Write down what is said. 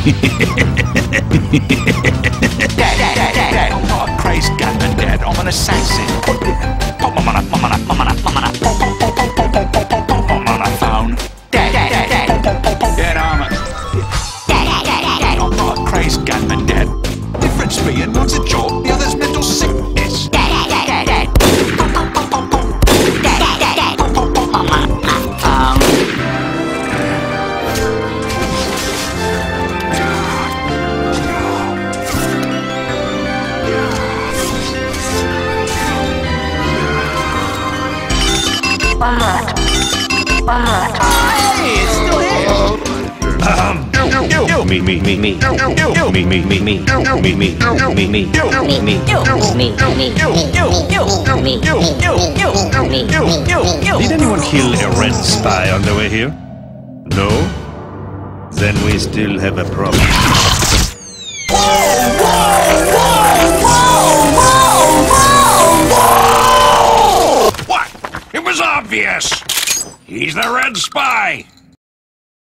Dad, I'm not a crazed gunman, Dad. I'm an assassin. Put mum on a phone. Dad, I'm not a crazed gunman, Dad. Difference being one's a job, the other's mental sickness. Hey, it's still here. Did anyone kill a red spy on the way here? No? Then we still have a problem. What? It was obvious. He's the red spy.